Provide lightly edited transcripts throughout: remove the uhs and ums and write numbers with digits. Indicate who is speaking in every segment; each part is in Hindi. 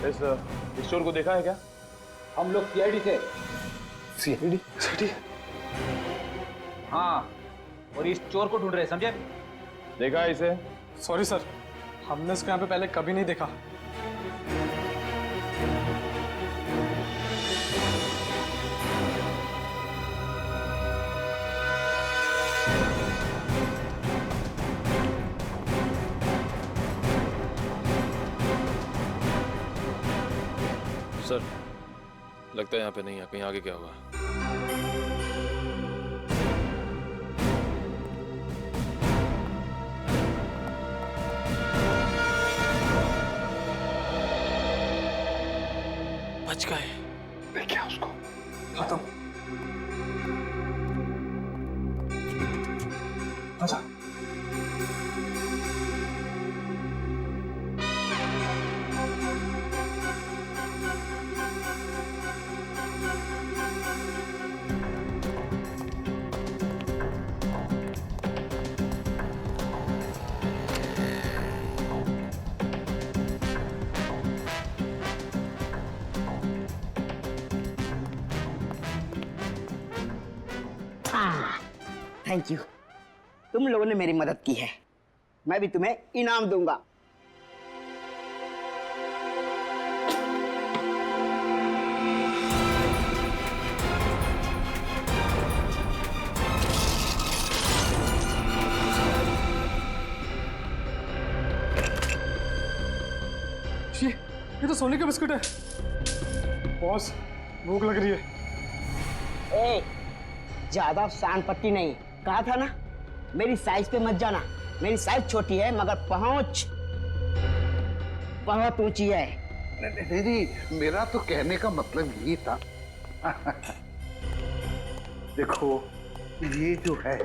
Speaker 1: इस चोर को देखा है क्या?
Speaker 2: हम लोग सीआईडी से।
Speaker 1: सीआईडी? सीआईडी?
Speaker 2: हाँ, और इस चोर को ढूंढ रहे हैं, समझे?
Speaker 1: देखा है इसे?
Speaker 3: सॉरी सर, हमने इसको यहाँ पे पहले कभी नहीं देखा।
Speaker 4: सर, लगता है यहाँ पे नहीं है, कहीं आगे क्या होगा? बच गए।
Speaker 1: देखिए उसको।
Speaker 3: खत्म। अच्छा।
Speaker 5: थैंक यू, तुम लोगों ने मेरी मदद की है, मैं भी तुम्हें इनाम दूंगा।
Speaker 3: ये तो सोने का बिस्कुट है। बॉस, भूख लग रही है।
Speaker 5: ए, ज्यादा शान पट्टी नहीं, कहा था ना मेरी साइज पे मत जाना। मेरी साइज छोटी है मगर पहुंच बहुत ऊंची है।
Speaker 6: नहीं, मेरा तो कहने का मतलब यही था। देखो, ये जो है,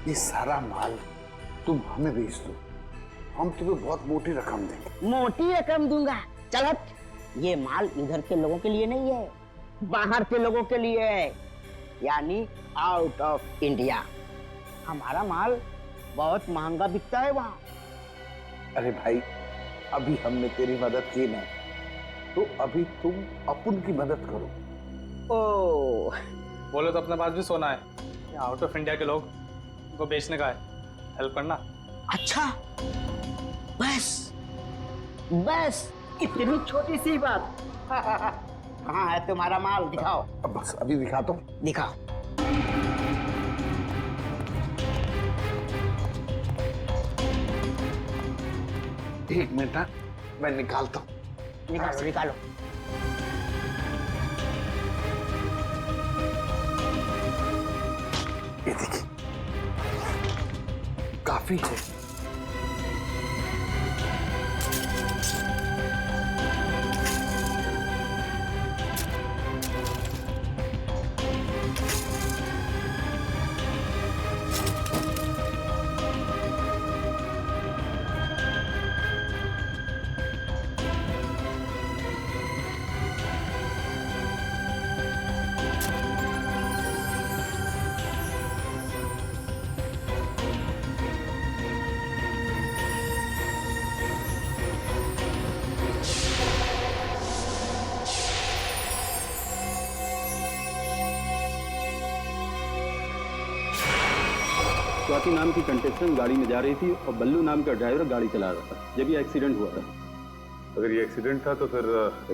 Speaker 6: ये सारा माल तुम हमें बेच दो, हम तुम्हें बहुत मोटी रकम देंगे।
Speaker 5: मोटी रकम दूंगा? चल हट, ये माल इधर के लोगों के लिए नहीं है, बाहर के लोगों के लिए है, यानी आउट ऑफ इंडिया। हमारा माल बहुत महंगा बिकता है वहाँ।
Speaker 6: अरे भाई, अभी हमने तेरी मदद की ना, तो अभी तुम अपन की मदद करो।
Speaker 5: ओ,
Speaker 3: बोले तो अपने पास भी सोना है, आउट ऑफ इंडिया के लोग उनको बेचने का है, हेल्प करना।
Speaker 5: अच्छा, बस बस इतनी छोटी सी बात। कहाँ है तुम्हारा माल, दिखाओ।
Speaker 6: अब बस अभी दिखाता हूँ।
Speaker 5: दिखाओ।
Speaker 6: एक मिनट, मैं निकालता हूँ।
Speaker 5: निकालो निकालो।
Speaker 6: ये देखिए, काफी है।
Speaker 7: स्वाति नाम की कंटेस्टेंट गाड़ी में जा रही थी और बल्लू नाम का ड्राइवर गाड़ी चला रहा था जब ये एक्सीडेंट हुआ था।
Speaker 1: अगर ये एक्सीडेंट था तो फिर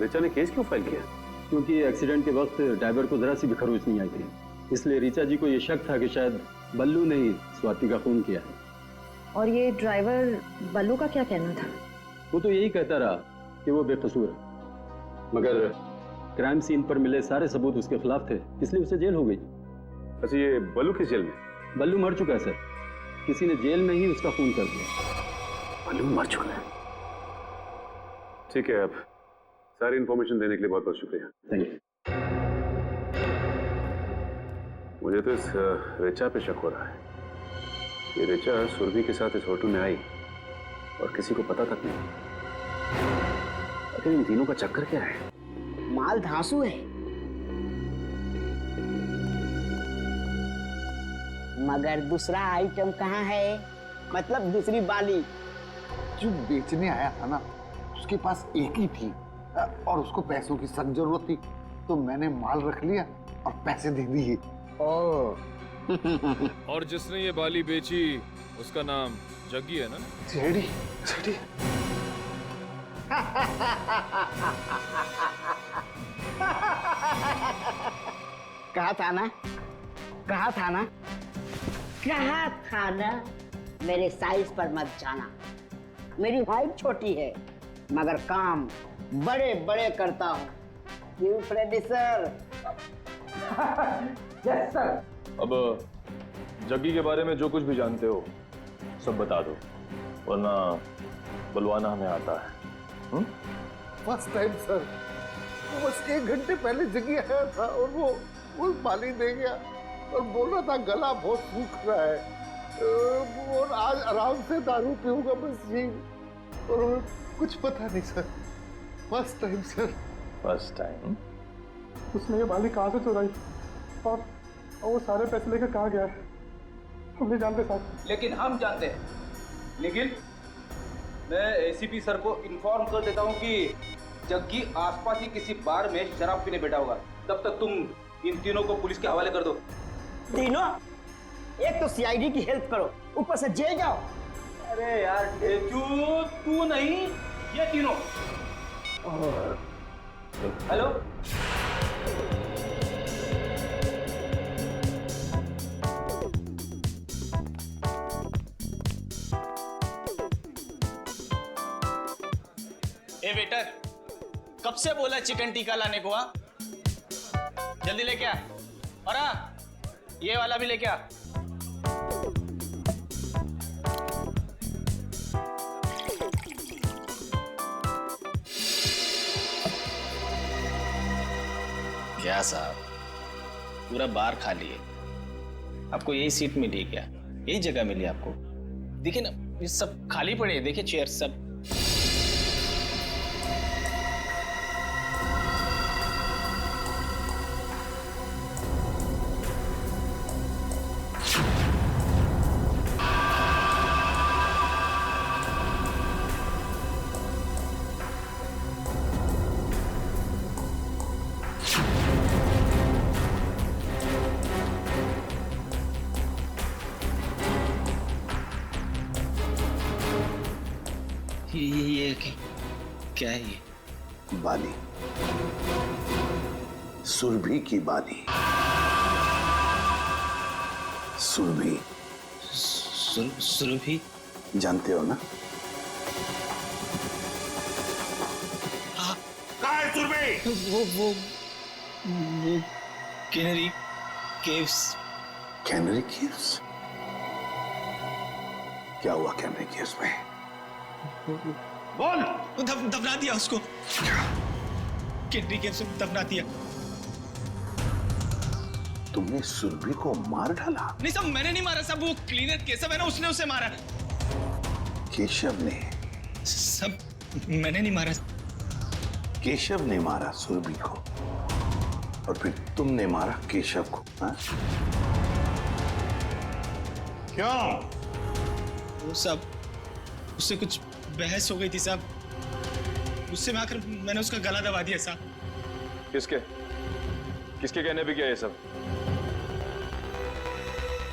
Speaker 1: ऋचा ने केस क्यों फाइल किया?
Speaker 7: क्योंकि एक्सीडेंट के वक्त ड्राइवर को जरा सी भी खरोच नहीं आई थी, इसलिए ऋचा जी को ये शक था कि शायद बल्लू ने ही स्वाति का खून किया है।
Speaker 8: और ये ड्राइवर बल्लू का क्या कहना था?
Speaker 7: वो तो यही कहता रहा कि वो बेकसूर है, मगर क्राइम सीन पर मिले सारे सबूत उसके खिलाफ थे, इसलिए उसे जेल हो गई।
Speaker 1: अच्छा, ये बल्लू किस जेल में?
Speaker 7: बल्लू मर चुका है सर, किसी ने जेल में ही उसका खून कर दिया।
Speaker 1: बल्लू मर चुका है? ठीक है, अब सारी इंफॉर्मेशन देने के लिए बहुत बहुत शुक्रिया।
Speaker 7: Thank you.
Speaker 1: मुझे तो इस ऋचा पे शक हो रहा है। ये ऋचा सुरभि के साथ इस होटल में आई और किसी को पता तक नहीं। आखिर इन तीनों का चक्कर क्या है?
Speaker 5: माल धांसू है, मगर दूसरा आइटम कहाँ है? मतलब दूसरी बाली
Speaker 6: जो बेचने आया था ना, उसके पास एक ही थी और उसको पैसों की सख्त जरूरत थी, तो मैंने माल रख लिया और पैसे दे दिए।
Speaker 4: और जिसने ये बाली बेची उसका नाम जग्गी है ना?
Speaker 6: JD, JD.
Speaker 5: कहा था ना, कहा था ना, कहा था ना, मेरे साइज पर मत जाना। मेरी हाइट छोटी है मगर काम बड़े बड़े करता हूँ। क्यों फ्रेडी सर? Yes sir.
Speaker 4: अब जग्गी के बारे में जो कुछ भी जानते हो सब बता दो, वरना बुलवाना हमें आता है।
Speaker 6: फर्स्ट टाइम सर, वो बस 1 घंटे पहले जगी आया था और वो पानी दे गया और बोल रहा था गला बहुत सूख रहा है और आज आराम से दारू पीऊंगा बस जी। और कुछ पता नहीं sir, first time sir.
Speaker 4: First time?
Speaker 3: उसने ये बाली कहाँ से चुराई और वो सारे पैसे लेकर कहाँ गया है, हम नहीं जानते साहब।
Speaker 2: लेकिन हम जानते हैं। निखिल, मैं एसीपी सर को इन्फॉर्म कर देता हूँ कि जग्गी आसपास ही किसी बार में शराब पीने बैठा होगा। तब तक तुम इन तीनों को पुलिस के हवाले कर दो।
Speaker 5: तीनों? एक तो सीआईडी की हेल्प करो, ऊपर से जेल जाओ।
Speaker 2: अरे यार ढेचू, तू नहीं, ये तीनों। हेलो,
Speaker 9: ए वेटर, कब से बोला चिकन टिक्का लाने को? हाँ, जल्दी लेके आ। और हाँ, ये वाला भी लेके आ। क्या साहब, पूरा बार खाली है। आपको यही सीट मिली क्या? यही जगह मिली आपको? देखिए ना, ये सब खाली पड़े हैं। देखिए चेयर सब। ये क्या है ये?
Speaker 6: बाली, सुरभि की बाली। सुरभि,
Speaker 9: सुरभि?
Speaker 6: जानते हो ना?
Speaker 9: हाँ।
Speaker 6: कहाँ है सुरभि?
Speaker 9: वो कैनरी केव्स।
Speaker 6: Canary caves? क्या हुआ कैनरी केव्स में? बोल।
Speaker 9: दफना दिया उसको। कैनरी केव्स में दफना दिया।
Speaker 6: तुमने सुरभि को मार डाला?
Speaker 9: नहीं साहब, मैंने नहीं मारा साहब, वो क्लीनर केशव है ना, उसने उसे मारा।
Speaker 6: केशव ने?
Speaker 9: सब मैंने नहीं मारा।
Speaker 6: केशव ने मारा सुरभि को और फिर तुमने मारा केशव को? हाँ? क्यों?
Speaker 9: वो सब उससे कुछ बहस हो गई थी साहब, उससे में आकर मैंने उसका गला दबा दिया साहब।
Speaker 4: किसके किसके कहने पे किया ये सब?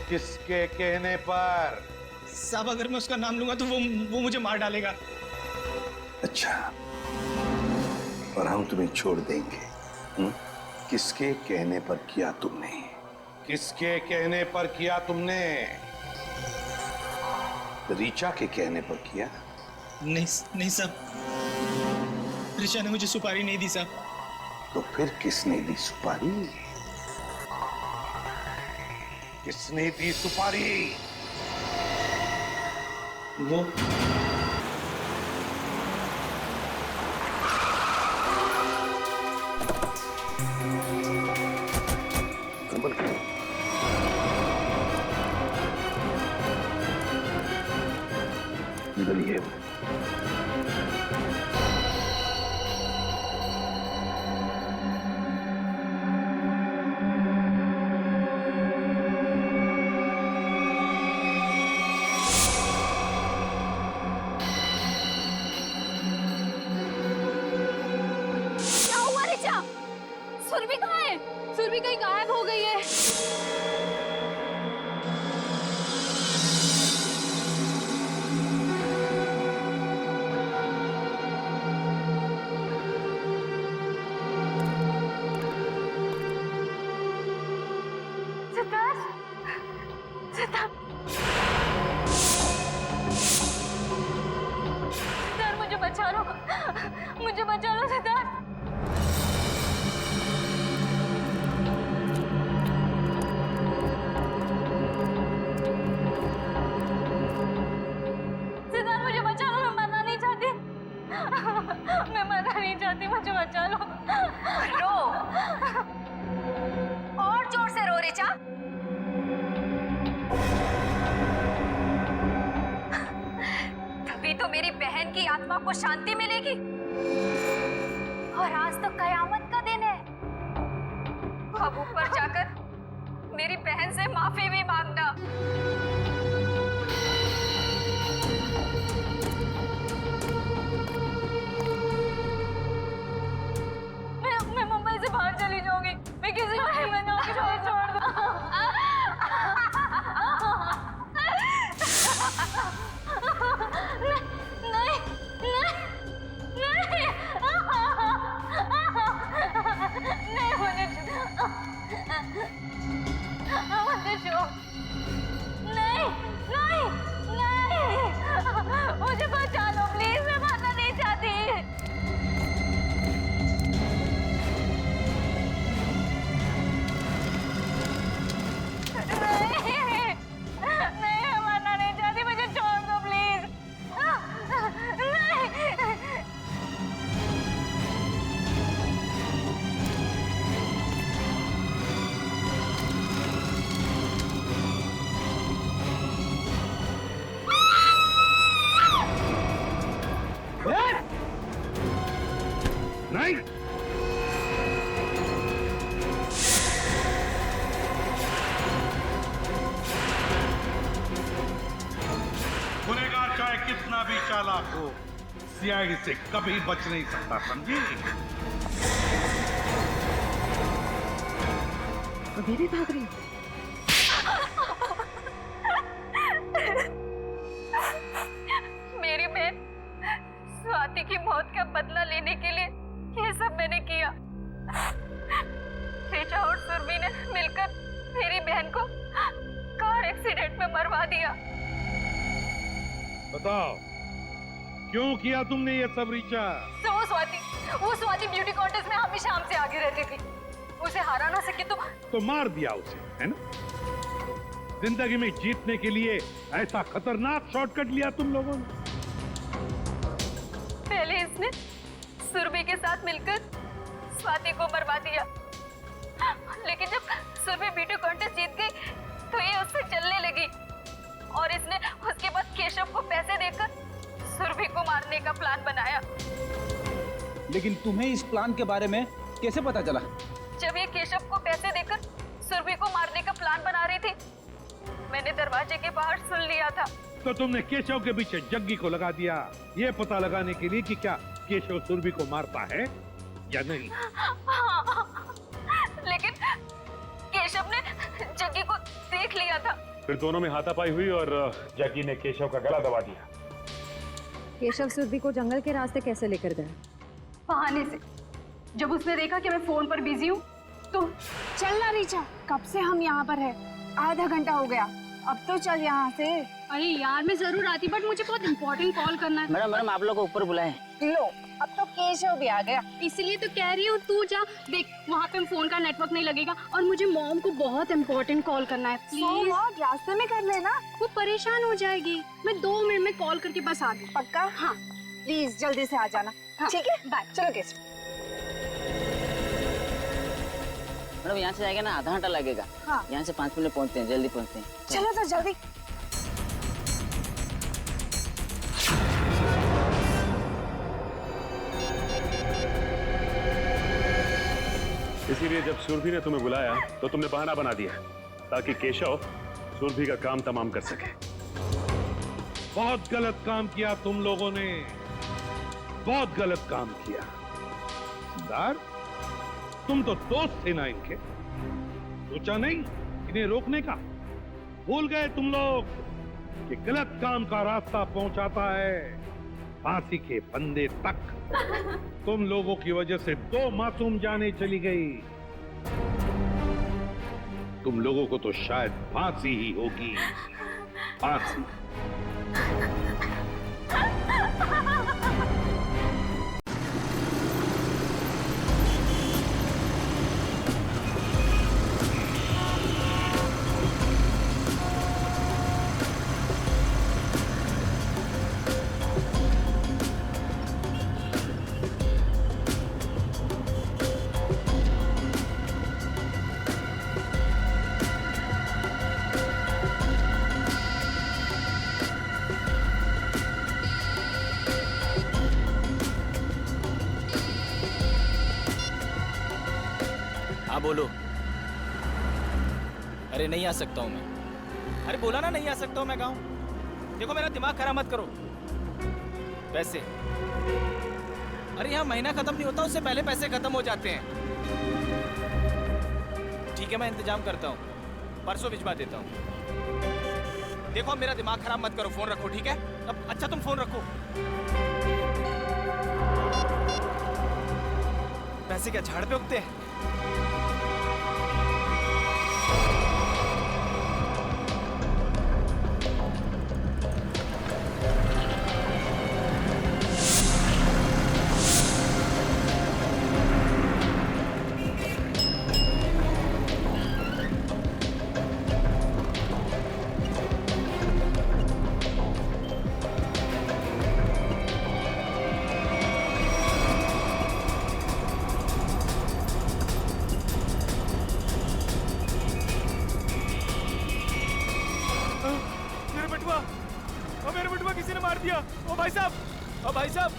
Speaker 6: किसके कहने पर?
Speaker 9: साहब, अगर मैं उसका नाम लूंगा तो वो मुझे मार डालेगा।
Speaker 6: अच्छा, और हम तुम्हें छोड़ देंगे? किसके कहने पर किया तुमने? किसके कहने पर किया तुमने? रीचा के कहने पर किया?
Speaker 9: नहीं साहब, ऋचा ने मुझे सुपारी नहीं दी साहब।
Speaker 6: तो फिर किसने दी सुपारी? किसने दी सुपारी?
Speaker 9: वो
Speaker 6: निकलिए।
Speaker 10: सुरभि कहाँ है? सुरभि कहीं गायब हो गई है। सिद्धार्थ, मुझे बचा लो, मुझे बचा लो सिद्धार्थ। सिद्धार्थ, मुझे बचा लो, मैं मरना नहीं चाहती, मैं मरना नहीं चाहती, मुझे बचा लो।
Speaker 8: रो, और जोर से रो ऋचा। तभी तो मेरी बहन की आत्मा को शांति मिलेगी। और आज तो कयामत का दिन है। अब ऊपर जाकर मेरी बहन से माफी भी मांगना।
Speaker 10: मैं मुंबई से बाहर चली जाऊंगी, मैं किसी को नहीं बनाऊंगी, छोड़ दो। नहीं, नहीं, नहीं, नहीं, मुझे छोड़, नहीं, नहीं, नहीं, मुझे बचा लो प्लीज, मैं मरना नहीं चाहती। नहीं, मैं मरना नहीं चाहती, मुझे छोड़ दो प्लीज। नहीं।
Speaker 6: नहीं, गुनहगार चाहे कितना भी चालाक हो, सीआईडी से कभी बच नहीं सकता, समझी?
Speaker 8: अभी भी भाग रही?
Speaker 10: मेरी बहन स्वाति की मौत का बदला लेने के लिए ये सब मैंने किया। ऋचा और सुरभि ने मिलकर मेरी बहन को कार एक्सीडेंट में मरवा दिया।
Speaker 6: बताओ, क्यों किया तुमने ये सब ऋचा?
Speaker 10: तो वो स्वाति ब्यूटी कॉन्टेस्ट में हमेशा हमसे आगे रहती थी, उसे हरा ना सके तो
Speaker 6: मार दिया उसे, है ना? जिंदगी में जीतने के लिए ऐसा खतरनाक शॉर्टकट लिया तुम लोगों ने।
Speaker 10: पहले इसने सुरभि के साथ मिलकर स्वाति को मरवा दिया, लेकिन जब सुरभि ब्यूटी कॉन्टेस्ट जीत गई तो ये उससे चलने लगी और इसने उसके बाद केशव को पैसे देकर सुरभि को मारने का प्लान बनाया।
Speaker 2: लेकिन तुम्हें इस प्लान के बारे में कैसे पता चला?
Speaker 10: जब ये केशव को पैसे देकर सुरभि को मारने का प्लान बना रही थी, मैंने दरवाजे के बाहर सुन लिया था।
Speaker 6: तो तुमने केशव के पीछे जग्गी को लगा दिया, ये पता लगाने के लिए कि क्या केशव सुरभि को मारता है या नहीं।
Speaker 10: लेकिन केशव ने जग्गी को देख लिया था।
Speaker 1: फिर दोनों में हाथापाई हुई और जग्गी ने केशव का गला दबा दिया।
Speaker 8: केशव सुरभि को जंगल के रास्ते कैसे लेकर गए?
Speaker 10: बहाने से। जब उसने देखा कि मैं फोन पर बिजी हूँ तो
Speaker 8: चलना ऋचा, कब से हम यहाँ पर है, आधा घंटा हो गया, अब तो चल यहाँ से।
Speaker 10: अरे यार मैं जरूर आती, बट मुझे बहुत इम्पोर्टेंट कॉल करना है।
Speaker 5: मैडम आप लोग को ऊपर बुलाएं।
Speaker 8: लो, अब तो केशव भी आ गया।
Speaker 10: इसलिए तो कह रही हूँ तू जा, देख वहाँ पे फोन का नेटवर्क नहीं लगेगा और मुझे मॉम को बहुत इम्पोर्टेंट कॉल करना है। प्लीज
Speaker 8: रास्ते में कर लेना,
Speaker 10: वो परेशान हो जाएगी। मैं 2 मिनट में कॉल करके बस आ गई।
Speaker 8: पक्का? हाँ प्लीज जल्दी से आ जाना। ठीक है, बाय। चलो केशव।
Speaker 5: मैडम यहाँ से जाएगा ना, आधा घंटा लगेगा।
Speaker 8: हाँ।
Speaker 5: यहाँ से 5 मिनट पहुँचते हैं, जल्दी पहुँचते हैं।
Speaker 8: चलो तो जल्दी।
Speaker 1: इसीलिए जब सुरभि ने तुम्हें बुलाया तो तुमने बहाना बना दिया ताकि केशव सुरभि का काम तमाम कर सके।
Speaker 6: बहुत गलत काम किया तुम लोगों ने, बहुत गलत काम किया। सिद्धार्थ,
Speaker 11: तुम तो दोस्त थे ना इनके, सोचा नहीं इन्हें रोकने का? भूल गए तुम लोग कि गलत काम का रास्ता पहुंचाता है फांसी के फंदे तक। तुम लोगों की वजह से 2 मासूम जानें चली गई। तुम लोगों को तो शायद फांसी ही होगी, फांसी।
Speaker 9: हाँ बोलो। अरे नहीं आ सकता हूँ मैं। अरे बोला ना नहीं आ सकता हूँ मैं गाँव। देखो मेरा दिमाग खराब मत करो। पैसे, अरे यहाँ महीना खत्म नहीं होता उससे पहले पैसे खत्म हो जाते हैं। ठीक है मैं इंतजाम करता हूँ, परसों भिजवा देता हूँ। देखो मेरा दिमाग खराब मत करो, फोन रखो ठीक है? अब अच्छा तुम फोन रखो। पैसे क्या झाड़ पे उगते हैं? मेरे बटुआ किसी ने मार दिया। ओ भाई साहब, ओ भाई साहब।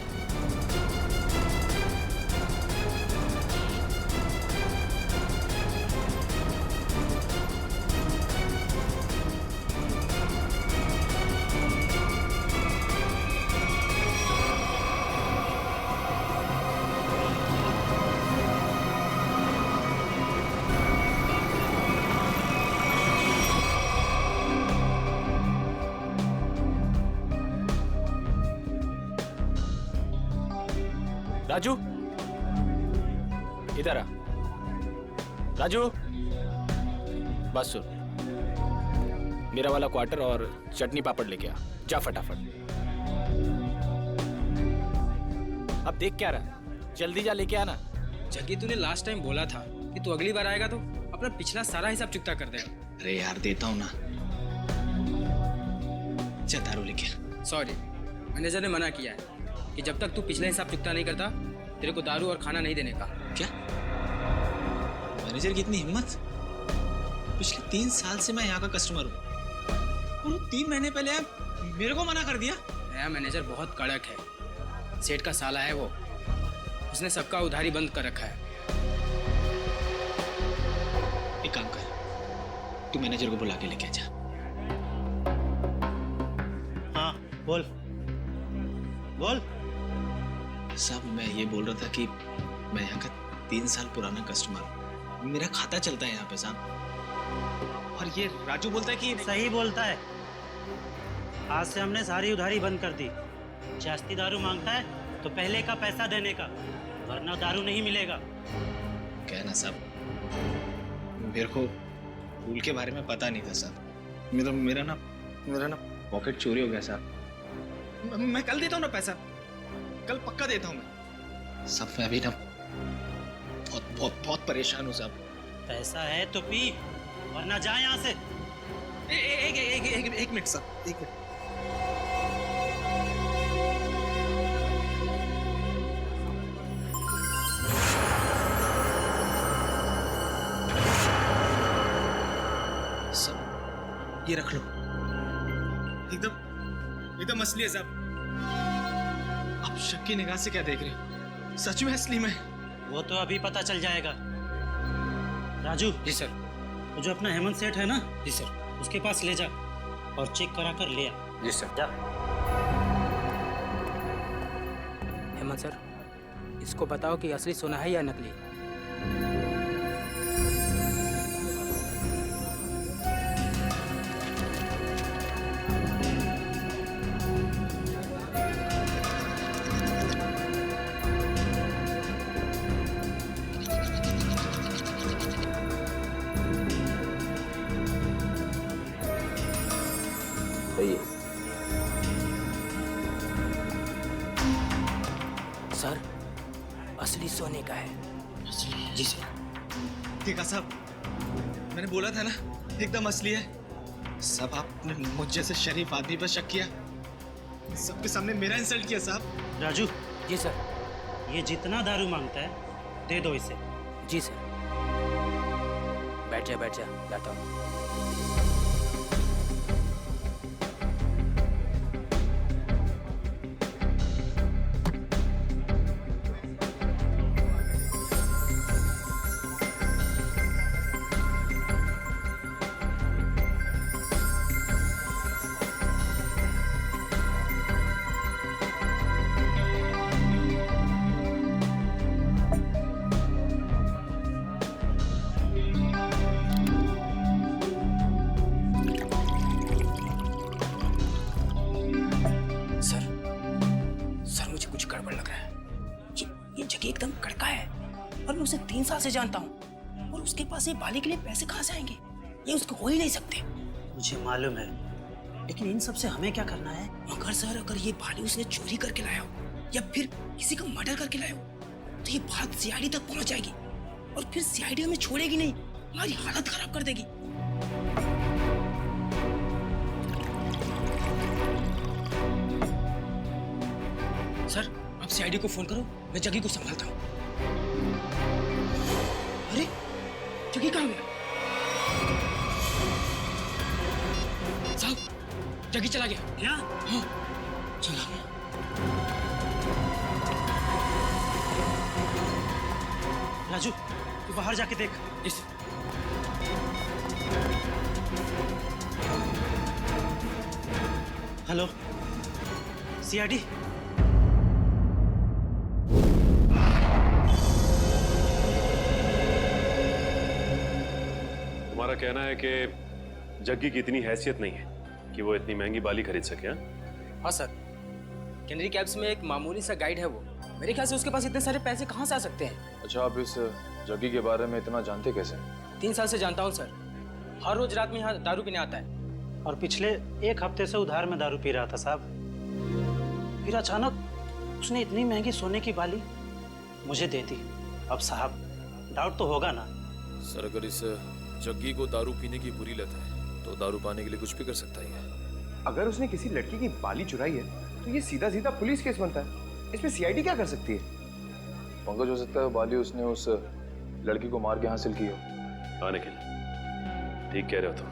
Speaker 9: राजू इधर आ। राजू बस सुन, मेरा वाला क्वार्टर और चटनी पापड़ लेके आ, जा फटाफट। अब देख क्या रहा, जल्दी जा लेके आना।
Speaker 12: जग्गी तूने लास्ट टाइम बोला था कि तू अगली बार आएगा तो अपना पिछला सारा हिसाब चुकता कर देगा।
Speaker 9: अरे यार देता हूँ ना, जा दारू लेके आ।
Speaker 12: सॉरी, मैनेजर ने मना किया है कि जब तक तू पिछला हिसाब चुकता नहीं करता तेरे को दारू और खाना नहीं देने का।
Speaker 9: क्या मैनेजर की इतनी हिम्मत? पिछले 3 साल से मैं यहाँ का कस्टमर हूँ और 3 महीने पहले आप मेरे को मना कर दिया।
Speaker 12: नया मैनेजर बहुत कड़क है, सेठ का साला है वो, उसने सबका उधारी बंद कर रखा है।
Speaker 9: एक काम कर, तू मैनेजर को बुला के लेके जा।
Speaker 13: हाँ बोल बोल।
Speaker 9: साहब मैं ये बोल रहा था कि मैं यहाँ का 3 साल पुराना कस्टमर हूँ, मेरा खाता चलता है यहाँ पे साहब। और ये राजू बोलता है कि
Speaker 13: सही बोलता है। आज से हमने सारी उधारी बंद कर दी। जास्ती दारू मांगता है तो पहले का पैसा देने का, वरना दारू नहीं मिलेगा।
Speaker 9: क्या ना साहब, मेरे को रूल के बारे में पता नहीं था साहब। मेरा ना पॉकेट चोरी हो गया साहब। मैं कल देता हूँ ना पैसा, कल पक्का देता हूँ मैं। सब मैं अभी ना बहुत परेशान हूँ साहब।
Speaker 13: पैसा है तो पी, वरना जा यहाँ से।
Speaker 9: एक मिनट साहब, एक मिनट। सब ये रख लो, एकदम असली है साहब। आप शक की निगाह से क्या देख रहे हो? सच में असली में?
Speaker 13: वो तो अभी पता चल जाएगा। राजू।
Speaker 12: जी सर।
Speaker 13: वो जो अपना हेमंत सेठ है ना,
Speaker 12: जी सर,
Speaker 13: उसके पास ले जा और चेक करा कर ले आ।
Speaker 12: जी सर।
Speaker 13: जा।
Speaker 12: हेमंत सर, इसको बताओ कि असली सोना है या नकली। सर असली सोने का है।
Speaker 9: असली? जी सर। देखा साहब, मैंने बोला था ना एकदम असली है। सब आपने मुझ जैसे शरीफ आदमी पर शक किया, सबके सामने मेरा इंसल्ट किया साहब।
Speaker 13: राजू,
Speaker 12: जी सर।
Speaker 13: ये जितना दारू मांगता है दे दो इसे।
Speaker 12: जी सर। बैठ जा लाता हूँ। एकदम कड़का है और मैं उसे 3 साल से जानता हूँ, और उसके पास ये बाली के लिए पैसे कहाँ से आएंगे? ये उसको हो ही नहीं सकते।
Speaker 13: मुझे मालूम है, लेकिन इन सब से हमें क्या करना है?
Speaker 12: मगर सर, अगर ये बाली उसने चोरी करके लाया हो या फिर किसी का मर्डर करके लाया हो तो ये बात सीआईडी तक पहुंच जाएगी, और फिर सीआईडी हमें छोड़ेगी नहीं, हमारी हालत खराब कर देगी। सर, आप सीआईडी को फोन करो, मैं जग्गी को संभालता हूँ। अरे, जग्गी कहाँ गया? साहब, जग्गी चला गया।
Speaker 13: क्या?
Speaker 12: हाँ, चला गया।
Speaker 13: राजू, तू बाहर जाके देख।
Speaker 12: इस
Speaker 13: हेलो, सीआईडी।
Speaker 1: तुम्हारा कहना है कि जग्गी की इतनी हैसियत नहीं है कि वो इतनी महंगी बाली खरीद सके?
Speaker 12: हाँ सर, कैनरी कैब्स में एक मामूली सा गाइड है वो। मेरे ख्याल से उसके पास इतने सारे पैसे कहाँ से आ सकते हैं?
Speaker 4: अच्छा, आप इस जग्गी के बारे में इतना जानते कैसे?
Speaker 12: 3 साल से जानता हूँ सर। हर रोज रात में यहाँ दारू पीने आता है।
Speaker 13: और पिछले 1 हफ्ते से उधार में दारू पी रहा था साहब। फिर अचानक उसने इतनी महंगी सोने की बाली मुझे दे दी। अब साहब, डाउट तो होगा ना?
Speaker 4: सर, अगर इस जग्गी को दारू पीने की बुरी लत है तो दारू पाने के लिए कुछ भी कर सकता है।
Speaker 14: अगर उसने किसी लड़की की बाली चुराई है तो ये सीधा सीधा पुलिस केस बनता है। इसमें सीआईडी क्या कर सकती है?
Speaker 4: पंकज, हो सकता है बाली उसने उस लड़की को मार के हासिल की हो।
Speaker 1: हाँ निखिल, ठीक कह रहे हो तुम।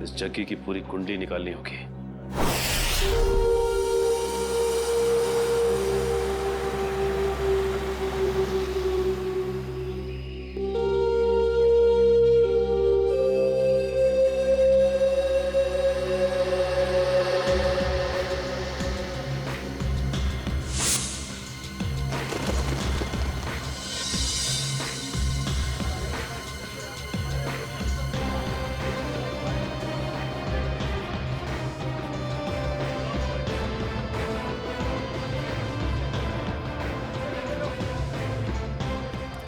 Speaker 1: इस जग्गी की पूरी कुंडली निकालनी होगी।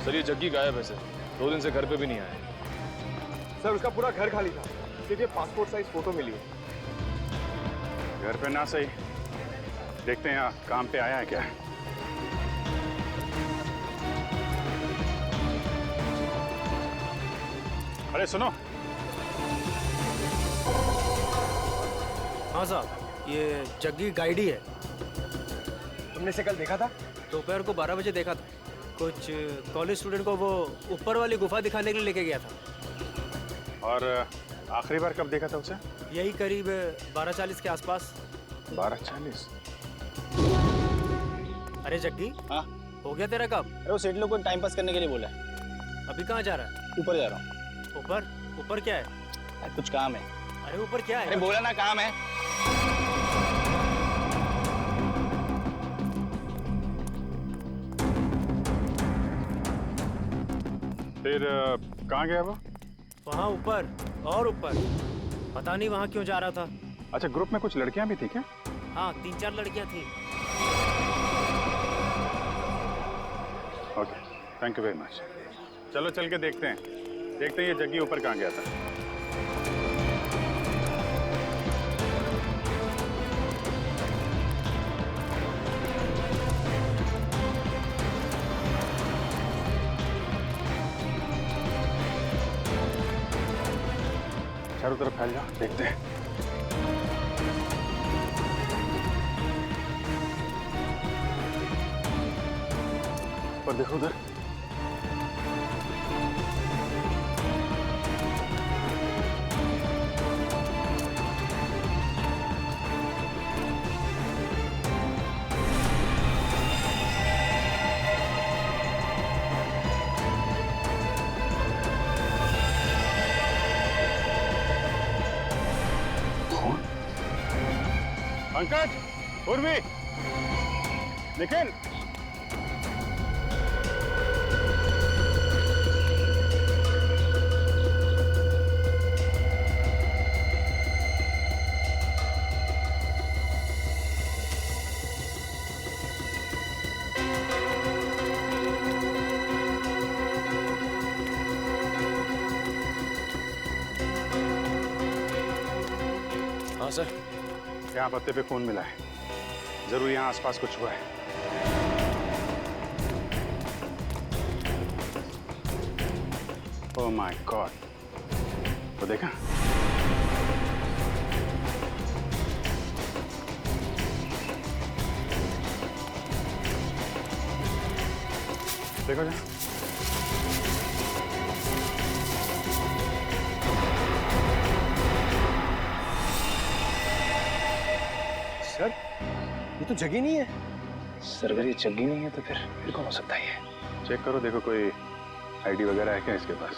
Speaker 4: सर, ये जग्गी गायब है सर। 2 दिन से घर पे भी नहीं आया।
Speaker 14: सर, उसका पूरा घर खाली था, सिर्फ ये पासपोर्ट साइज फोटो मिली है।
Speaker 11: घर पे ना सही, देखते हैं यहाँ काम पे आया है क्या। अरे सुनो।
Speaker 12: हाँ साहब, ये जग्गी गाइड ही है।
Speaker 14: तुमने इसे कल देखा था?
Speaker 12: दोपहर को 12 बजे देखा था। कुछ कॉलेज स्टूडेंट को वो ऊपर वाली गुफा दिखाने के लिए लेके गया था।
Speaker 11: और आखिरी बार कब देखा था उसे?
Speaker 12: यही करीब 12:40 के आसपास।
Speaker 11: 12:40?
Speaker 12: अरे जग्गी,
Speaker 9: हाँ
Speaker 12: हो गया तेरा काम?
Speaker 9: अरे वो सेठ लोग को टाइम पास करने के लिए बोला है।
Speaker 12: अभी कहाँ जा रहा है?
Speaker 9: ऊपर जा रहा हूँ।
Speaker 12: ऊपर? ऊपर क्या है?
Speaker 9: कुछ काम है।
Speaker 12: अरे ऊपर क्या है?
Speaker 9: अरे बोला ना काम है।
Speaker 11: फिर कहाँ गया वो?
Speaker 12: वहाँ ऊपर और ऊपर, पता नहीं वहाँ क्यों जा रहा था।
Speaker 11: अच्छा, ग्रुप में कुछ लड़कियां भी थी क्या?
Speaker 12: हाँ, 3-4 लड़कियाँ थी।
Speaker 11: Okay, thank you very much. चलो चल के देखते हैं ये जग्गी ऊपर कहाँ गया था।
Speaker 15: चारों तरफ फैल जाओ, देखते हैं। पर देखो उधर। पंकज, उर्वी, निखिल,
Speaker 4: हाँ सर,
Speaker 15: यहाँ पत्ते पे खून मिला है। जरूर यहाँ आसपास कुछ हुआ है। ओह माय गॉड, तो देखा? देखो जा।
Speaker 14: सर, ये तो जगह नहीं है।
Speaker 1: सर अगर ये जग्गी नहीं है तो फिर कौन हो सकता है ये?
Speaker 15: चेक करो, देखो कोई आईडी वगैरह है क्या इसके पास?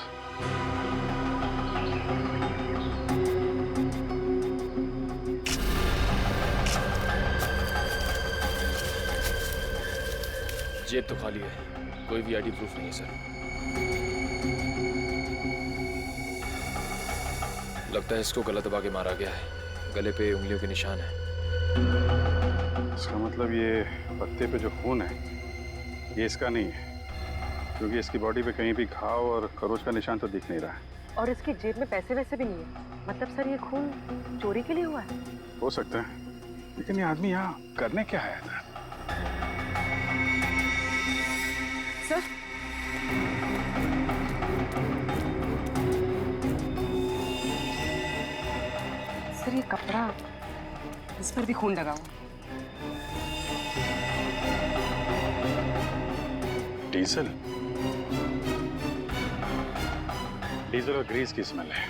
Speaker 4: जेब तो खाली है, कोई भी आईडी प्रूफ नहीं है सर। लगता है इसको गला दबा के मारा गया है, गले पे उंगलियों के निशान है।
Speaker 15: इसका मतलब ये पत्ते पे जो खून है ये इसका नहीं है, क्योंकि इसकी बॉडी पे कहीं भी घाव और खरोच का निशान तो दिख नहीं रहा है।
Speaker 16: और इसकी जेब में पैसे वैसे भी नहीं है। मतलब सर ये खून चोरी के लिए हुआ है?
Speaker 15: हो सकता है, लेकिन ये आदमी यहाँ करने क्या आया था?
Speaker 16: सर, सर ये कपड़ा, इस पर भी खून लगा हुआ।
Speaker 15: डीजल, डीजल और ग्रीस की स्मेल है।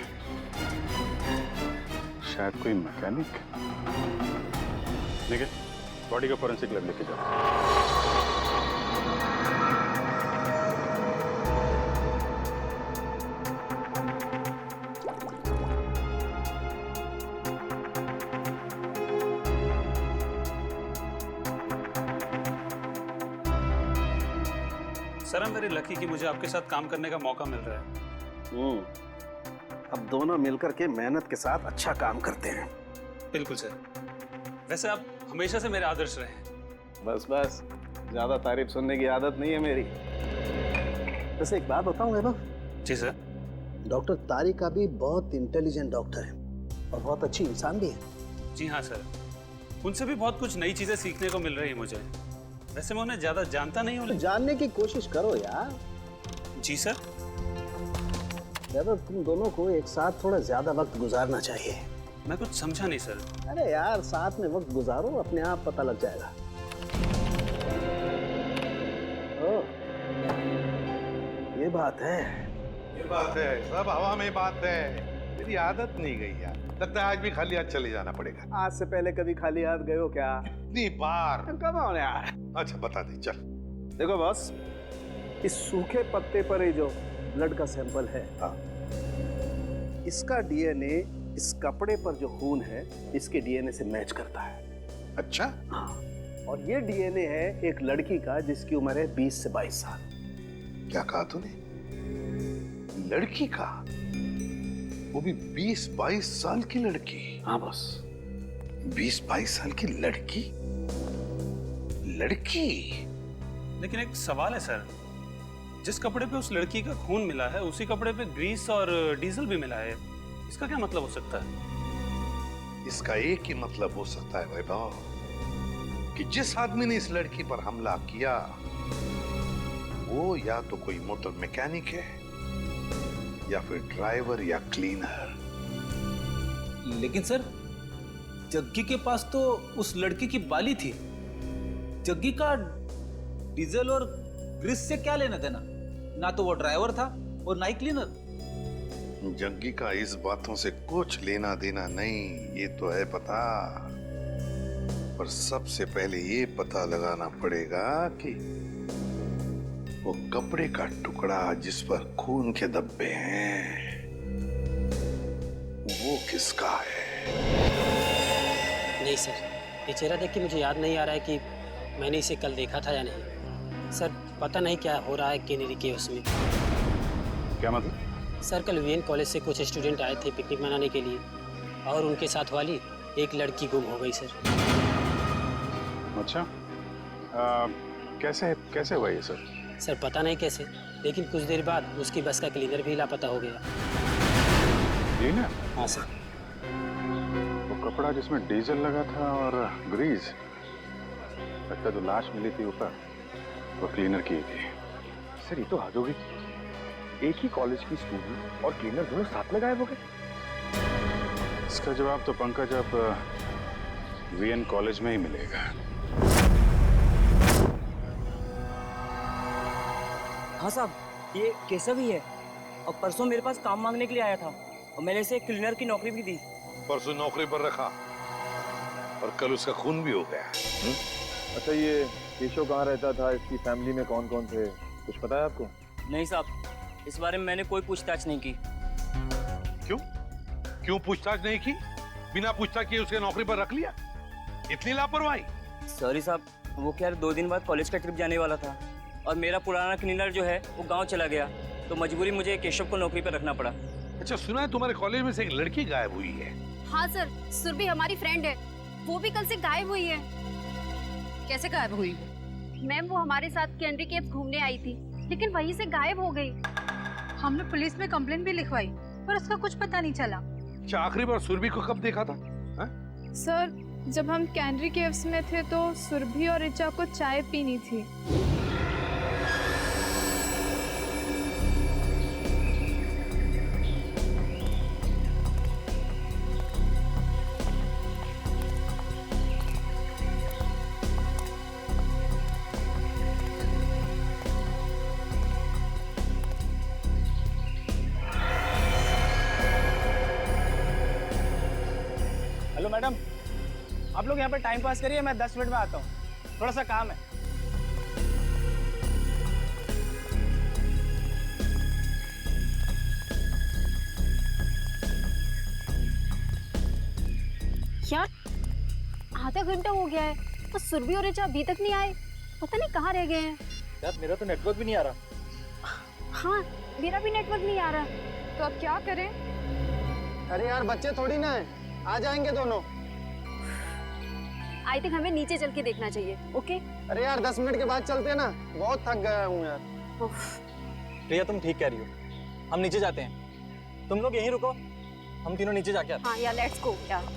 Speaker 15: शायद कोई मैकेनिक। देखिए, बॉडी को फोरेंसिक लैब लेके जाओ।
Speaker 13: सर, I'm very lucky कि मुझे आपके साथ काम करने का मौका मिल रहा है।
Speaker 17: अब दोनों मिलकर के मेहनत के साथ अच्छा काम करते हैं।
Speaker 13: बिल्कुल सर। वैसे आप हमेशा से मेरे आदर्श रहे हैं।
Speaker 17: बस बस, ज्यादा तारीफ सुनने की आदत नहीं है मेरी। वैसे एक बात बताऊं वैभव?
Speaker 13: जी सर।
Speaker 17: डॉक्टर तारिका भी बहुत इंटेलिजेंट डॉक्टर है और बहुत अच्छी इंसान भी है।
Speaker 13: जी हाँ सर, उनसे भी बहुत कुछ नई चीजें सीखने को मिल रही है मुझे। वैसे मैं उन्हें ज्यादा जानता नहीं हूँ।
Speaker 17: जानने की कोशिश करो यार।
Speaker 13: जी सर।
Speaker 17: वैभव, तुम दोनों को एक साथ थोड़ा ज्यादा वक्त गुजारना चाहिए।
Speaker 13: मैं कुछ समझा नहीं सर।
Speaker 17: अरे यार, साथ में वक्त गुजारो, अपने आप पता लग जाएगा। ओ, ये बात है।
Speaker 11: ये बात है, सब हवा में बात है। मेरी आदत नहीं गई यार, लगता है आज भी खाली हाथ चले जाना पड़ेगा।
Speaker 17: आज से पहले कभी खाली हाथ गए हो क्या?
Speaker 11: इतनी बार।
Speaker 17: कब आओ यार।
Speaker 11: अच्छा बता दे, चल।
Speaker 17: देखो बॉस, इस सूखे पत्ते पर ये जो ब्लड का सैंपल है, इसका डीएनए इस कपड़े पर जो खून है इसके डीएनए से मैच करता है।
Speaker 11: अच्छा?
Speaker 17: हाँ, और ये डीएनए है एक लड़की का जिसकी उम्र है 20 से 22 साल।
Speaker 11: क्या कहा तूने? लड़की का? वो भी 20-22 साल की लड़की?
Speaker 17: हाँ बॉस।
Speaker 11: 20-22 साल की लड़की? लड़की?
Speaker 13: लेकिन एक सवाल है सर, जिस कपड़े पे उस लड़की का खून मिला है उसी कपड़े पे ग्रीस और डीजल भी मिला है। इसका क्या मतलब हो सकता है?
Speaker 11: इसका एक ही मतलब हो सकता है वैभव, कि जिस आदमी ने इस लड़की पर हमला किया वो या तो कोई मोटर मैकेनिक है या फिर ड्राइवर या क्लीनर।
Speaker 2: लेकिन सर, जग्गी के पास तो उस लड़की की बाली थी। जग्गी का डीजल और ग्रीस से क्या लेना देना? ना तो वो ड्राइवर था और ना ही क्लीनर।
Speaker 6: जग्गी का इस बातों से कुछ लेना देना नहीं, ये तो है पता। पर सबसे पहले ये पता लगाना पड़ेगा कि वो कपड़े का टुकड़ा जिस पर खून के धब्बे हैं, वो किसका है?
Speaker 13: नहीं सर, ये चेहरा देख के मुझे याद नहीं आ रहा है कि मैंने इसे कल देखा था या नहीं। सर पता नहीं क्या हो रहा है केनेरी के उसमें।
Speaker 15: क्या मतलब?
Speaker 13: सर कल वीएन कॉलेज से कुछ स्टूडेंट आए थे पिकनिक मनाने के लिए और उनके साथ वाली एक लड़की गुम हो गई सर।
Speaker 15: अच्छा, कैसे हुआ ये सर?
Speaker 13: सर पता नहीं कैसे, लेकिन कुछ देर बाद उसकी बस का क्लीनर भी लापता हो गया।
Speaker 15: क्लीनर?
Speaker 13: हाँ सर।
Speaker 15: वो कपड़ा जिसमें डीजल लगा था और ग्रीस, लगता जो लाश मिली थी ऊपर वो क्लीनर की थी।
Speaker 14: सर ये तो हद हो गई। एक ही कॉलेज की स्टूडेंट और क्लीनर दोनों साथ में गायब हो गए।
Speaker 15: इसका जवाब तो पंकज अब वीएन कॉलेज में ही मिलेगा।
Speaker 18: हाँ साहब, ये केशव ही है और परसों मेरे पास काम मांगने के लिए आया था और मैंने इसे क्लीनर की नौकरी भी दी।
Speaker 6: परसों नौकरी पर रखा और कल उसका खून भी हो गया।
Speaker 4: अच्छा, ये केशव कहाँ रहता था? इसकी फैमिली में कौन कौन थे? कुछ पता है आपको?
Speaker 18: नहीं साहब, इस बारे में मैंने कोई पूछताछ नहीं की।
Speaker 11: क्यों पूछताछ नहीं की? बिना पूछताछ किए उसके नौकरी पर रख लिया? इतनी लापरवाही?
Speaker 18: सॉरी साहब, वो क्या 2 दिन बाद कॉलेज का ट्रिप जाने वाला था और मेरा पुराना क्लीनर जो है वो गांव चला गया, तो मजबूरी मुझे केशव को नौकरी पर रखना पड़ा।
Speaker 11: अच्छा, सुना है तुम्हारे कॉलेज में से एक लड़की गायब हुई है?
Speaker 8: हाँ सर, सुरभि हमारी फ्रेंड है, वो भी कल से गायब हुई है।
Speaker 16: कैसे गायब हुई?
Speaker 8: मैम वो हमारे साथ कैंडी केव्स घूमने आई थी, लेकिन वहीं से गायब हो गई।
Speaker 16: हमने पुलिस में कंप्लेंट भी लिखवाई पर उसका कुछ पता नहीं चला।
Speaker 11: अच्छा, आखिरी बार सुरभि को कब देखा था?
Speaker 10: सर जब हम कैंडी केव्स में थे तो सुरभि और ऋचा को चाय पीनी थी।
Speaker 18: हेलो मैडम, आप लोग यहाँ पर टाइम पास करिए, मैं 10 मिनट में आता हूँ, थोड़ा सा काम है।
Speaker 8: यार आधा घंटा हो गया है तो सुरभि और ऋचा अभी तक नहीं आए, पता नहीं कहाँ रह गए हैं।
Speaker 18: यार मेरा तो नेटवर्क भी नहीं आ रहा।
Speaker 8: हाँ मेरा भी नेटवर्क नहीं आ रहा,
Speaker 10: तो अब क्या करें?
Speaker 18: अरे यार बच्चे थोड़ी ना है, आ जाएंगे दोनों।
Speaker 8: आई थिंक हमें नीचे चल के देखना चाहिए। ओके?
Speaker 18: अरे यार 10 मिनट के बाद चलते हैं ना, बहुत थक गया हूँ यार।
Speaker 19: प्रिया तुम ठीक कह रही हो, हम नीचे जाते हैं, तुम लोग यहीं रुको, हम तीनों नीचे जाके आते हैं।
Speaker 8: हाँ यार लेट्स गो यार।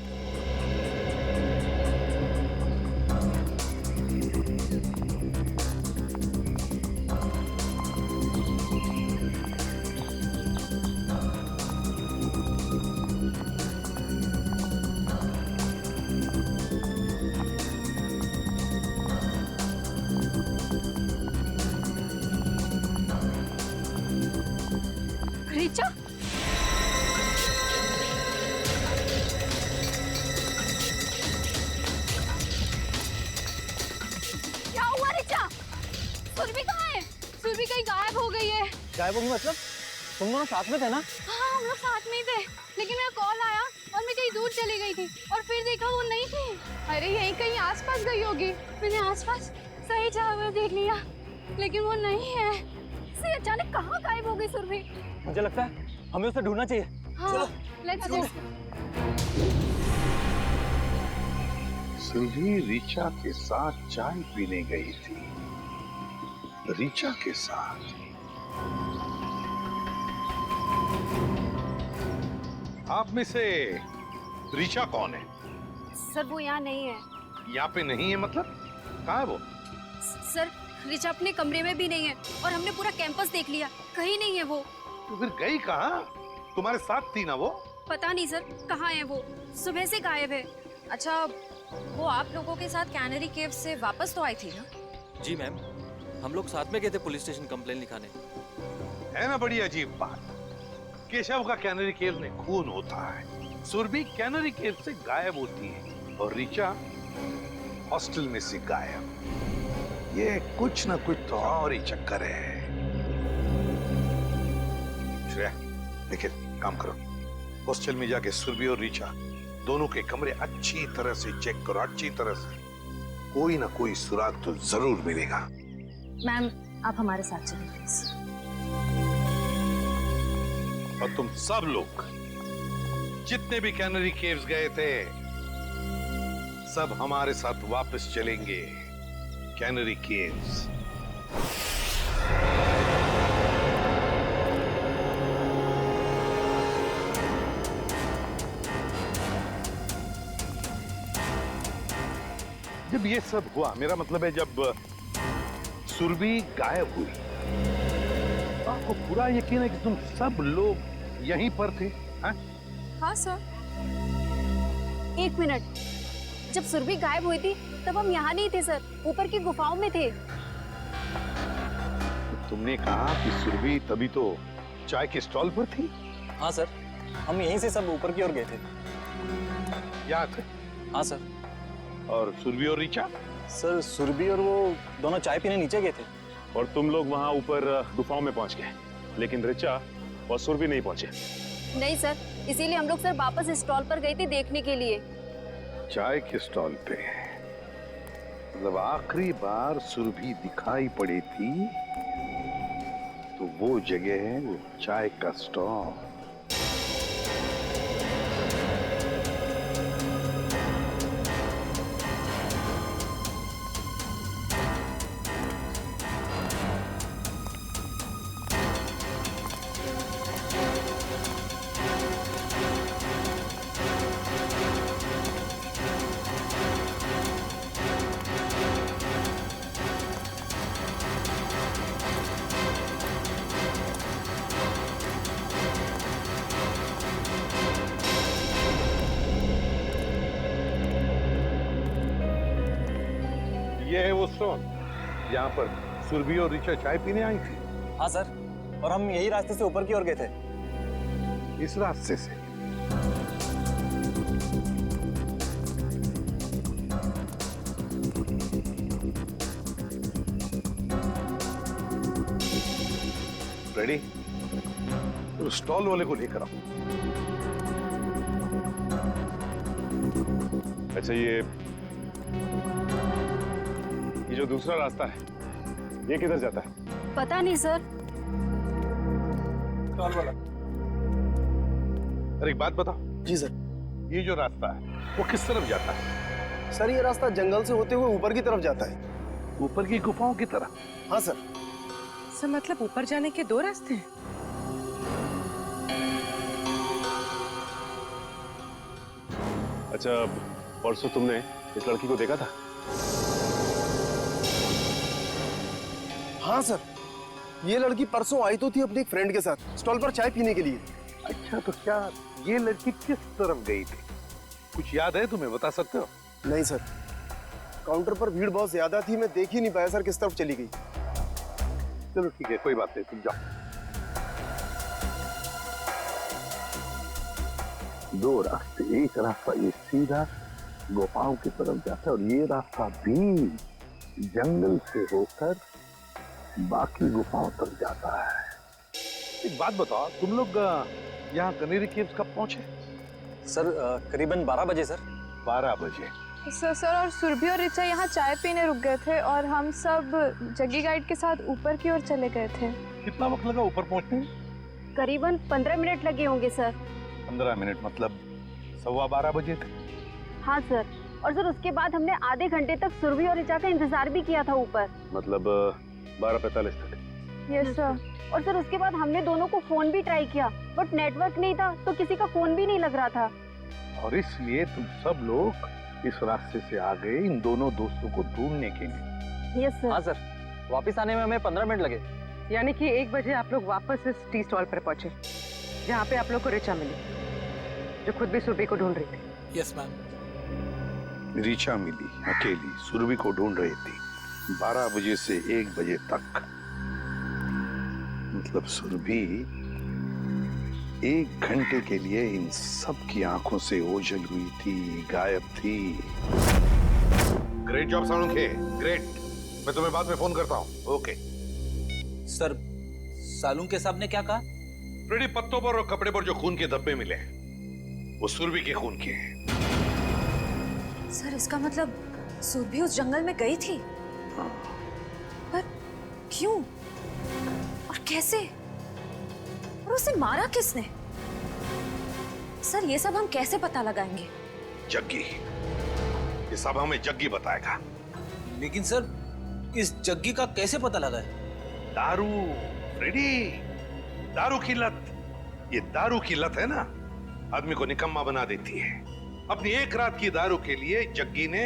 Speaker 8: ऋचा, क्या हुआ ऋचा? सुरभि कहाँ है? सुरभि कहीं गायब हो गई है।
Speaker 19: गायब होगी मतलब? तुम दोनों साथ में थे ना?
Speaker 8: हाँ हम लोग साथ में ही थे, लेकिन मेरा कॉल आया और मैं कहीं दूर चली गई थी और फिर देखा वो नहीं थी।
Speaker 10: अरे यहीं कहीं आसपास गई होगी।
Speaker 8: मैंने आसपास सही जगह देख लिया लेकिन वो नहीं है। से अचानक कहाँ गायब हो गई सुरभि?
Speaker 19: मुझे लगता है हमें उसे ढूंढना चाहिए।
Speaker 8: हाँ,
Speaker 19: चलो
Speaker 8: लेट्स गो।
Speaker 6: सुरभि ऋचा के साथ चाय पीने गई थी। ऋचा के साथ? आप में से ऋचा कौन है?
Speaker 8: सर वो यहाँ नहीं है।
Speaker 11: यहाँ पे नहीं है मतलब? कहाँ है वो?
Speaker 8: सर ऋचा अपने कमरे में भी नहीं है और हमने पूरा कैंपस देख लिया, कहीं नहीं है वो।
Speaker 11: तो फिर गई कहाँ? तुम्हारे साथ थी ना वो?
Speaker 8: पता नहीं सर कहाँ है वो। सुबह से गायब है। अच्छा, वो आप लोगों के साथ कैनरी केव से वापस तो आई थी ना?
Speaker 19: जी मैम, हम लोग साथ में गए थे पुलिस स्टेशन कंप्लेन लिखाने।
Speaker 11: है ना बड़ी अजीब बात। केशव का कैनरी केव में खून होता है, सुरभि कैनरी केव से गायब होती है और ऋचा हॉस्टल में से गायब। ये कुछ ना कुछ तो और ही चक्कर है। श्रेया, देखिए काम करो, हॉस्टल में जाके सुरभि और ऋचा दोनों के कमरे अच्छी तरह से चेक करो, अच्छी तरह से। कोई ना कोई सुराग तो जरूर मिलेगा।
Speaker 8: मैम, आप हमारे साथ चलिए प्लीज।
Speaker 11: और तुम सब लोग जितने भी कैनरी केव्स गए थे, सब हमारे साथ वापस चलेंगे कैनरी केव्स। जब ये सब हुआ, मेरा मतलब है जब सुरभि गायब हुई, आपको पूरा यकीन है कि तुम सब लोग यहीं पर थे?
Speaker 10: हाँ सर। 1 मिनट, जब सुरभि गायब हुई थी तब हम यहाँ नहीं थे सर, ऊपर की गुफाओं में थे।
Speaker 11: तुमने कहा कि सुरभि तभी तो चाय के स्टॉल पर थी?
Speaker 19: हाँ सर, हम यहीं से सब ऊपर की ओर गए थे।
Speaker 11: याद है?
Speaker 19: हाँ सर।
Speaker 11: और सुरभि और ऋचा?
Speaker 19: सर, सुरभि और वो दोनों चाय पीने नीचे गए थे।
Speaker 4: और तुम लोग वहां ऊपर गुफाओं में पहुंच गए, लेकिन ऋचा और सुरभि नहीं पहुंचे।
Speaker 10: नहीं सर, इसीलिए हम लोग सर वापस स्टॉल पर गए थे देखने के लिए।
Speaker 11: चाय के स्टॉल पे जब आखिरी बार सुरभि दिखाई पड़ी थी तो वो जगह है वो चाय का स्टॉल। ये है वो स्टॉल यहाँ पर सुरभि और ऋचा चाय पीने आई थी।
Speaker 19: हाँ सर, और हम यही रास्ते से ऊपर की ओर गए थे।
Speaker 11: इस रास्ते से? रेडी? तो स्टॉल वाले को लेकर आओ।
Speaker 4: अच्छा, ये जो दूसरा रास्ता है, ये किधर जाता है?
Speaker 10: पता नहीं सर।
Speaker 11: स्टॉल वाला, अरे एक बात बताओ।
Speaker 17: जी सर।
Speaker 11: ये जो रास्ता है वो किस तरफ जाता है?
Speaker 14: सर, ये रास्ता जंगल से होते हुए ऊपर की तरफ जाता है।
Speaker 11: ऊपर की गुफाओं की तरफ?
Speaker 14: हाँ सर।
Speaker 16: सर, मतलब ऊपर जाने के 2 रास्ते हैं?
Speaker 4: अच्छा, परसों तुमने इस लड़की को देखा था?
Speaker 14: हाँ सर, ये लड़की परसों आई तो थी अपने एक फ्रेंड के साथ स्टॉल पर चाय पीने के लिए।
Speaker 11: अच्छा, तो क्या ये लड़की किस तरफ गई थी? कुछ याद है तुम्हें, बता सकते हो?
Speaker 14: नहीं सर, काउंटर पर भीड़ बहुत ज्यादा थी, मैं देख ही नहीं पाया सर किस तरफ चली गई।
Speaker 11: चलो ठीक है, कोई बात नहीं, तुम जाओ। 2 रास्ते, एक रास्ता ये सीधा गुफाओं की तरफ जाता है और ये रास्ता भी जंगल से होकर बाकी गुफाओं तक जाता है। एक बात बताओ, तुम लोग यहाँ कनेरी केव्स कब पहुंचे?
Speaker 19: सर, करीबन 12 बजे सर।
Speaker 11: 12 बजे?
Speaker 20: सर, और सुरभि और ऋचा यहाँ चाय पीने रुक गए थे और हम सब जग्गी गाइड के साथ ऊपर की ओर चले गए थे।
Speaker 11: कितना वक्त लगा ऊपर पहुंचने में?
Speaker 10: करीबन 15 मिनट लगे होंगे सर।
Speaker 11: 15 मिनट मतलब 12:15 बजे थे?
Speaker 10: हाँ सर, और सर उसके बाद हमने आधे घंटे तक सुरभि और ऋचा का इंतजार भी किया था ऊपर।
Speaker 4: मतलब 12:45 तक?
Speaker 20: Yes sir.
Speaker 10: और सर उसके बाद हमने दोनों को फोन भी ट्राई किया, बट नेटवर्क नहीं था तो किसी का फोन भी नहीं लग रहा था।
Speaker 11: और इसलिए तुम सब लोग इस रास्ते से आ गए इन दोनों दोस्तों को ढूंढने के लिए?
Speaker 10: Yes sir.
Speaker 19: हाँ सर, वापस आने में हमें 15 मिनट लगे।
Speaker 16: यानी कि 1 बजे आप लोग वापस इस टी स्टॉल पर पहुंचे, जहाँ पे आप लोग को ऋचा मिली, जो खुद भी सुरभि को ढूंढ रही थी।
Speaker 12: Yes ma'am.
Speaker 6: रीचा मिली अकेली, सुरभि को ढूंढ रही थी 12 बजे से 1 बजे तक। मतलब सुरभि 1 घंटे के लिए इन सब की आंखों से ओझल हुई थी, गायब थी। Great job Salunkhe, great. मैं तुम्हें बाद में फोन करता हूँ। ओके
Speaker 2: सर, सालुंखे साहब ने क्या कहा?
Speaker 6: फ्रेडी, पत्तों पर और कपड़े पर जो खून के धब्बे मिले वो सुरभि के खून के हैं।
Speaker 8: सर इसका मतलब सुरभि उस जंगल में गई थी? पर क्यों और कैसे? और उसे मारा किसने? सर ये सब हम कैसे पता लगाएंगे?
Speaker 6: जग्गी, ये सब हमें जग्गी बताएगा।
Speaker 2: लेकिन सर इस जग्गी का कैसे पता लगा है?
Speaker 6: दारू फ्रेडी, दारू की लत। ये दारू की लत है ना, आदमी को निकम्मा बना देती है। अपनी 1 रात की दारू के लिए जग्गी ने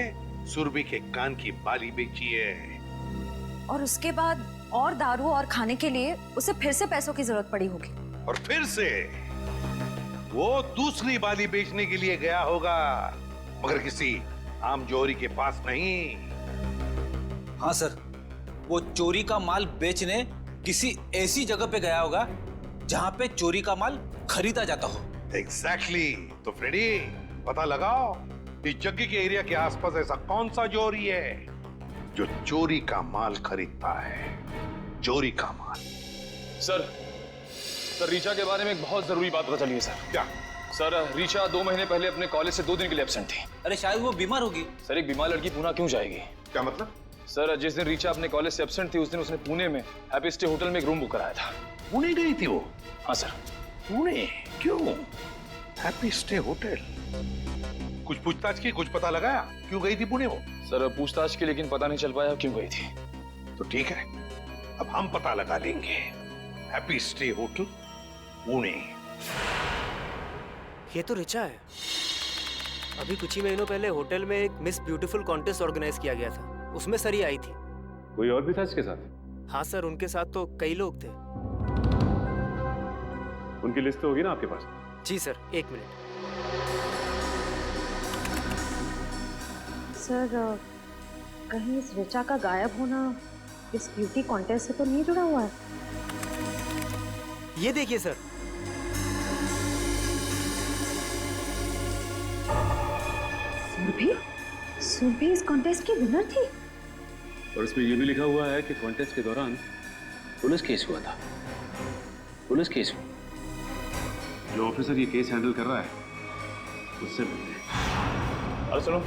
Speaker 6: सुरभि के कान की बाली बेची है।
Speaker 8: और उसके बाद और दारू और खाने के लिए उसे फिर से पैसों की जरूरत पड़ी होगी।
Speaker 6: और फिर से वो दूसरी बाली बेचने के लिए गया होगा, मगर किसी आम जोहरी के पास नहीं।
Speaker 2: हाँ सर, वो चोरी का माल बेचने किसी ऐसी जगह पे गया होगा जहां पे चोरी का माल खरीदा जाता हो।
Speaker 6: एग्जैक्टली। तो फ्रेडी, पता लगाओ इस जग्गी के एरिया के आसपास ऐसा कौन सा जोहरी है जो चोरी का माल खरीदता है। चोरी का माल।
Speaker 4: सर रीचा के बारे में एक बहुत जरूरी बात पता चली है सर।
Speaker 6: क्या?
Speaker 4: सर रीचा 2 महीने पहले अपने कॉलेज से 2 दिन के लिए एब्सेंट थी।
Speaker 2: अरे शायद वो बीमार होगी।
Speaker 4: सर एक बीमार लड़की पुणे क्यों जाएगी?
Speaker 6: क्या मतलब?
Speaker 4: सर जिस दिन रीचा अपने कॉलेज से एब्सेंट थी उस दिन उसने पुणे में हैप्पी स्टे होटल में एक रूम बुक कराया था।
Speaker 6: पुणे गई थी वो?
Speaker 4: हाँ सर।
Speaker 6: पुणे क्यों? Happy stay hotel. कुछ पूछताछ की, कुछ पता लगाया क्यों गई थी पुणे वो?
Speaker 4: सर पूछताछ की, लेकिन पता नहीं चल पाया क्यों गई थी।
Speaker 6: तो ठीक है, अब हम पता लगा लेंगे। Happy stay hotel Pune.
Speaker 21: ये तो रिचा है। अभी कुछ ही महीनों पहले होटल में एक मिस ब्यूटीफुल कॉन्टेस्ट ऑर्गेनाइज किया गया था, उसमें सर ही आई थी।
Speaker 1: कोई और भी था इसके साथ?
Speaker 21: हाँ सर, उनके साथ तो कई लोग थे।
Speaker 1: उनकी लिस्ट तो होगी ना आपके पास?
Speaker 21: जी सर, 1 मिनट।
Speaker 8: सर कहीं इस रिचा का गायब होना इस ब्यूटी कॉन्टेस्ट से तो नहीं जुड़ा हुआ है?
Speaker 21: ये देखिए सर।
Speaker 8: सुरभि इस कॉन्टेस्ट की विनर थी।
Speaker 1: और उसमें ये भी लिखा हुआ है कि कॉन्टेस्ट के दौरान पुलिस केस हुआ था। पुलिस केस हुआ। जो ऑफिसर ये केस हैंडल कर रहा है उससे मिलते हैं।
Speaker 4: अरे सुनो,